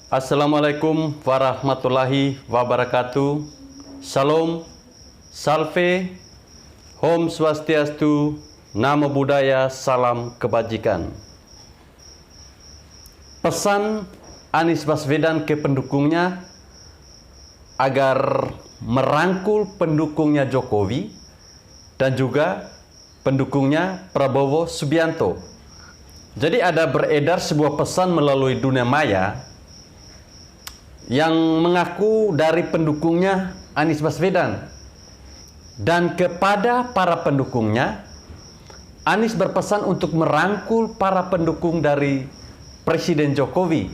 Assalamualaikum warahmatullahi wabarakatuh. Salam, salve, Om Swastiastu, Namo Buddhaya, salam kebajikan. Pesan Anies Baswedan ke pendukungnya agar merangkul pendukungnya Jokowi dan juga pendukungnya Prabowo Subianto. Jadi ada beredar sebuah pesan melalui dunia maya yang mengaku dari pendukungnya Anies Baswedan. Dan kepada para pendukungnya, Anies berpesan untuk merangkul para pendukung dari Presiden Jokowi.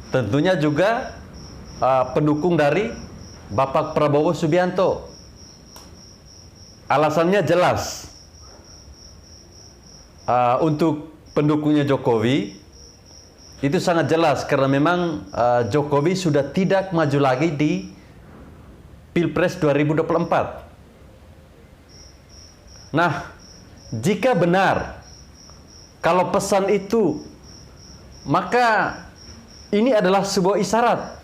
Tentunya juga pendukung dari Bapak Prabowo Subianto. Alasannya jelas. Untuk pendukungnya Jokowi, itu sangat jelas karena memang Jokowi sudah tidak maju lagi di Pilpres 2024. Nah, jika benar kalau pesan itu, maka ini adalah sebuah isyarat.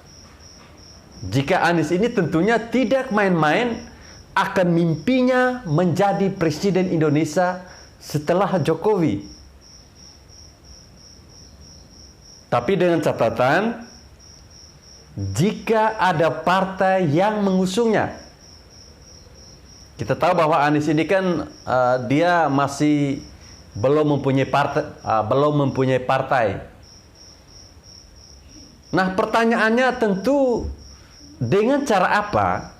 Jika Anies ini tentunya tidak main-main akan mimpinya menjadi Presiden Indonesia setelah Jokowi. Tapi dengan catatan, jika ada partai yang mengusungnya. Kita tahu bahwa Anies ini kan dia masih belum mempunyai partai. Nah, pertanyaannya tentu dengan cara apa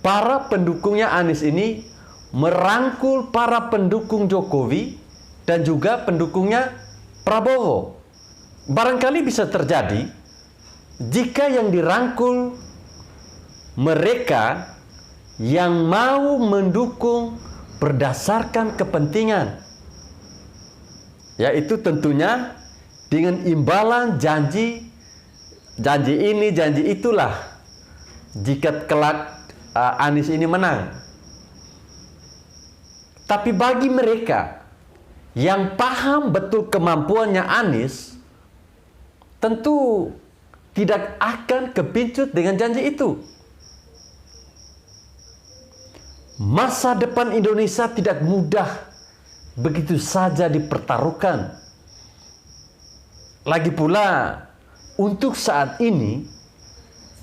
para pendukungnya Anies ini merangkul para pendukung Jokowi dan juga pendukungnya Prabowo. Barangkali bisa terjadi jika yang dirangkul mereka yang mau mendukung berdasarkan kepentingan, yaitu tentunya dengan imbalan janji ini, janji itulah jika kelak Anies ini menang. Tapi bagi mereka yang paham betul kemampuannya Anies, tentu tidak akan kepincut dengan janji itu. Masa depan Indonesia tidak mudah begitu saja dipertaruhkan. Lagi pula, untuk saat ini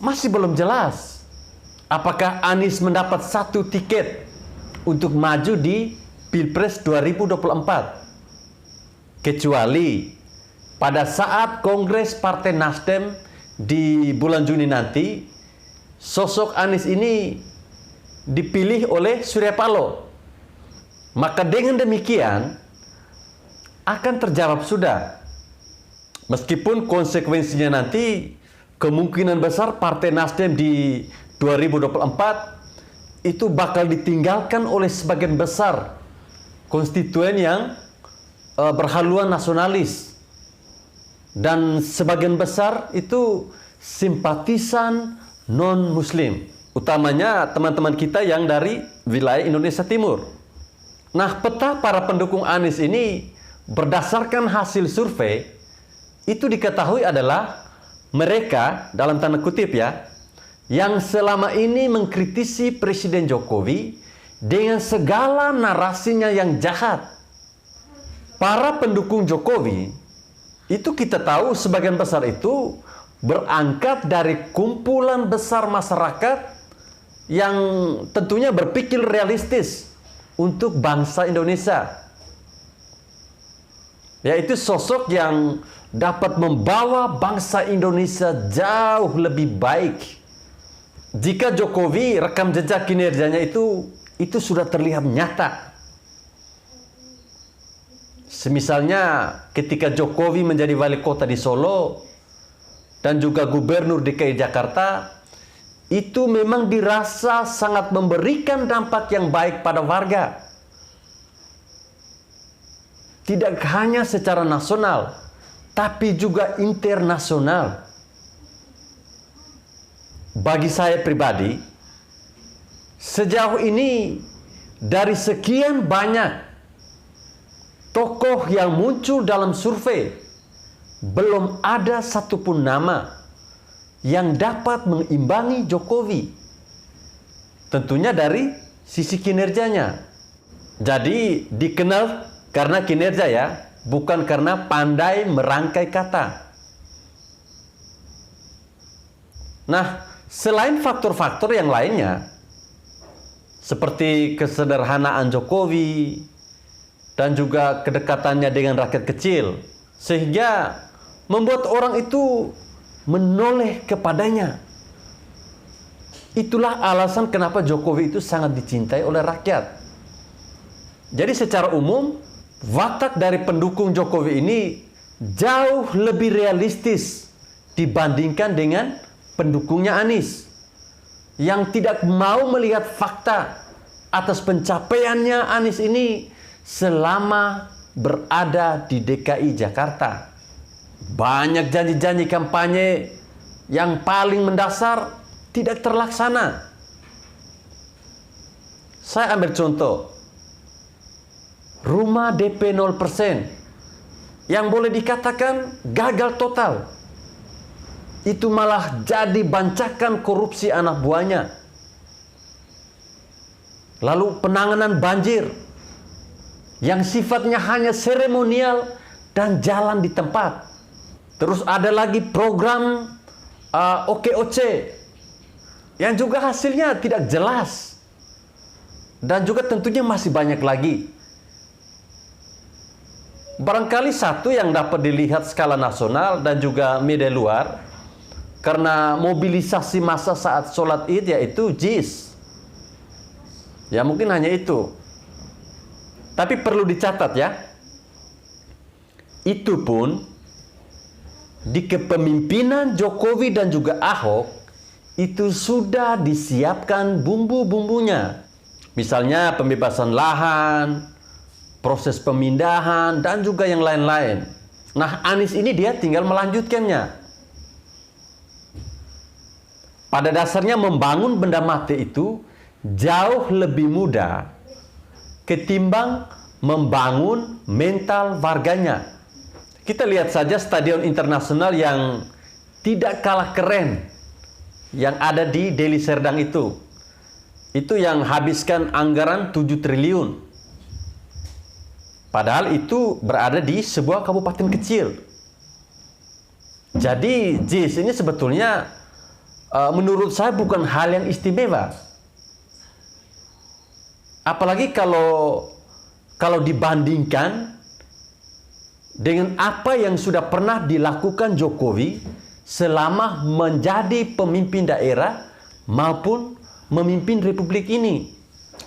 masih belum jelas apakah Anies mendapat satu tiket untuk maju di Pilpres 2024. Kecuali pada saat Kongres Partai Nasdem di bulan Juni nanti, sosok Anies ini dipilih oleh Surya Paloh. Maka dengan demikian akan terjawab sudah. Meskipun konsekuensinya nanti kemungkinan besar Partai Nasdem di 2024 itu bakal ditinggalkan oleh sebagian besar konstituen yang berhaluan nasionalis. Dan sebagian besar itu simpatisan non-muslim. Utamanya teman-teman kita yang dari wilayah Indonesia Timur. Nah, peta para pendukung Anies ini berdasarkan hasil survei, itu diketahui adalah mereka, dalam tanda kutip ya, yang selama ini mengkritisi Presiden Jokowi dengan segala narasinya yang jahat. Para pendukung Jokowi itu kita tahu sebagian besar itu berangkat dari kumpulan besar masyarakat yang tentunya berpikir realistis untuk bangsa Indonesia. Yaitu sosok yang dapat membawa bangsa Indonesia jauh lebih baik. Jika Jokowi rekam jejak kinerjanya itu sudah terlihat nyata. Semisalnya ketika Jokowi menjadi wali kota di Solo dan juga gubernur DKI Jakarta, itu memang dirasa sangat memberikan dampak yang baik pada warga. Tidak hanya secara nasional, tapi juga internasional. Bagi saya pribadi, sejauh ini dari sekian banyak tokoh yang muncul dalam survei, belum ada satupun nama yang dapat mengimbangi Jokowi. Tentunya dari sisi kinerjanya. Jadi dikenal karena kinerja ya, bukan karena pandai merangkai kata. Nah, selain faktor-faktor yang lainnya, seperti kesederhanaan Jokowi dan juga kedekatannya dengan rakyat kecil, sehingga membuat orang itu menoleh kepadanya. Itulah alasan kenapa Jokowi itu sangat dicintai oleh rakyat. Jadi secara umum, watak dari pendukung Jokowi ini jauh lebih realistis dibandingkan dengan pendukungnya Anies, yang tidak mau melihat fakta atas pencapaiannya Anies ini selama berada di DKI Jakarta. Banyak janji-janji kampanye yang paling mendasar tidak terlaksana. Saya ambil contoh, rumah DP 0% yang boleh dikatakan gagal total. Itu malah jadi bancakan korupsi anak buahnya. Lalu penanganan banjir yang sifatnya hanya seremonial dan jalan di tempat. Terus ada lagi program OKOC yang juga hasilnya tidak jelas. Dan juga tentunya masih banyak lagi. Barangkali satu yang dapat dilihat skala nasional dan juga media luar, karena mobilisasi massa saat sholat Id, yaitu JIS. Ya mungkin hanya itu. Tapi perlu dicatat ya, itu pun di kepemimpinan Jokowi dan juga Ahok itu sudah disiapkan bumbu-bumbunya. Misalnya pembebasan lahan, proses pemindahan, dan juga yang lain-lain. Nah, Anies ini dia tinggal melanjutkannya. Pada dasarnya membangun benda mati itu jauh lebih mudah ketimbang membangun mental warganya. Kita lihat saja stadion internasional yang tidak kalah keren yang ada di Deli Serdang itu. Itu yang habiskan anggaran 7 triliun. Padahal itu berada di sebuah kabupaten kecil. Jadi JIS ini sebetulnya menurut saya bukan hal yang istimewa. Apalagi kalau dibandingkan dengan apa yang sudah pernah dilakukan Jokowi selama menjadi pemimpin daerah maupun memimpin republik ini.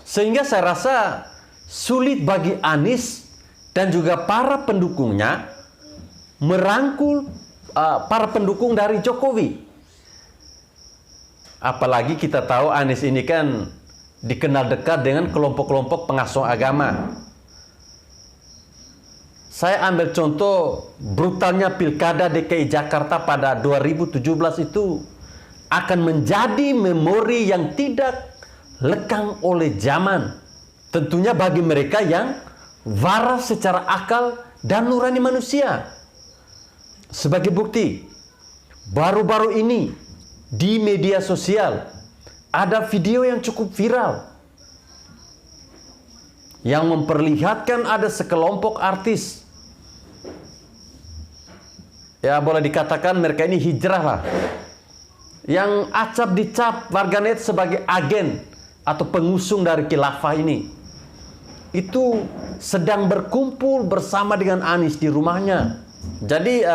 Sehingga saya rasa sulit bagi Anies dan juga para pendukungnya merangkul para pendukung dari Jokowi. Apalagi kita tahu Anies ini kan dikenal dekat dengan kelompok-kelompok pengasuh agama. Saya ambil contoh brutalnya Pilkada DKI Jakarta pada 2017 itu akan menjadi memori yang tidak lekang oleh zaman. Tentunya bagi mereka yang waras secara akal dan nurani manusia. Sebagai bukti, baru-baru ini di media sosial ada video yang cukup viral yang memperlihatkan ada sekelompok artis. Ya boleh dikatakan mereka ini hijrah lah. Yang acap dicap warganet sebagai agen atau pengusung dari khilafah ini. Itu sedang berkumpul bersama dengan Anies di rumahnya. Jadi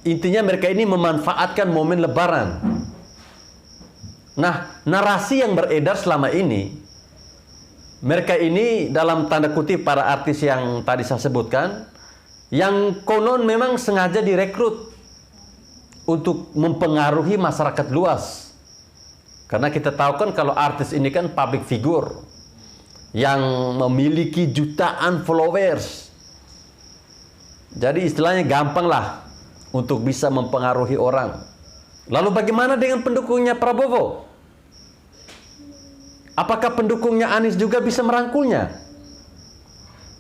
intinya mereka ini memanfaatkan momen lebaran. Nah, narasi yang beredar selama ini, mereka ini dalam tanda kutip para artis yang tadi saya sebutkan, yang konon memang sengaja direkrut untuk mempengaruhi masyarakat luas. Karena kita tahu kan kalau artis ini kan public figure yang memiliki jutaan followers. Jadi istilahnya gampang lah untuk bisa mempengaruhi orang. Lalu bagaimana dengan pendukungnya Prabowo? Apakah pendukungnya Anies juga bisa merangkulnya?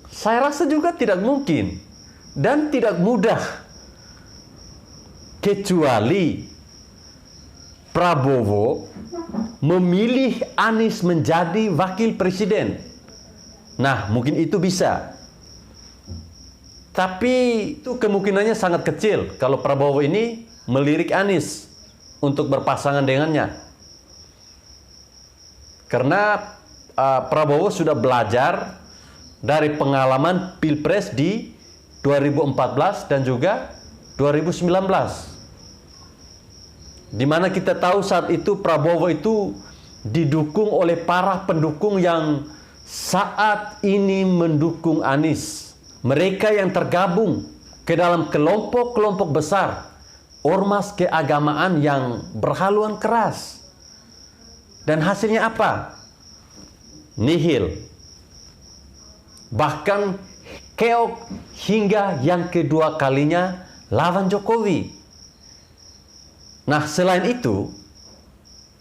Saya rasa juga tidak mungkin dan tidak mudah. kecuali Prabowo memilih Anies menjadi wakil presiden. Nah, mungkin itu bisa. Tapi itu kemungkinannya sangat kecil kalau Prabowo ini melirik Anies untuk berpasangan dengannya. Karena Prabowo sudah belajar dari pengalaman Pilpres di 2014 dan juga 2019. Di mana kita tahu saat itu Prabowo itu didukung oleh para pendukung yang saat ini mendukung Anies. Mereka yang tergabung ke dalam kelompok-kelompok besar, ormas keagamaan yang berhaluan keras. Dan hasilnya apa? Nihil. Bahkan keok hingga yang kedua kalinya lawan Jokowi. Nah, selain itu,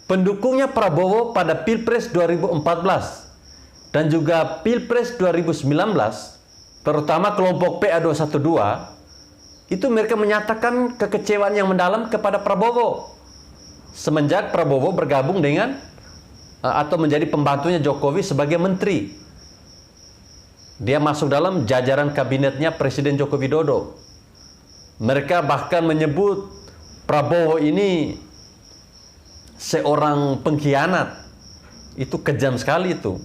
pendukungnya Prabowo pada Pilpres 2014 dan juga Pilpres 2019, terutama kelompok PA212, itu mereka menyatakan kekecewaan yang mendalam kepada Prabowo semenjak Prabowo bergabung dengan atau menjadi pembantunya Jokowi sebagai menteri. Dia masuk dalam jajaran kabinetnya Presiden Joko Widodo. Mereka bahkan menyebut Prabowo ini seorang pengkhianat. Itu kejam sekali itu.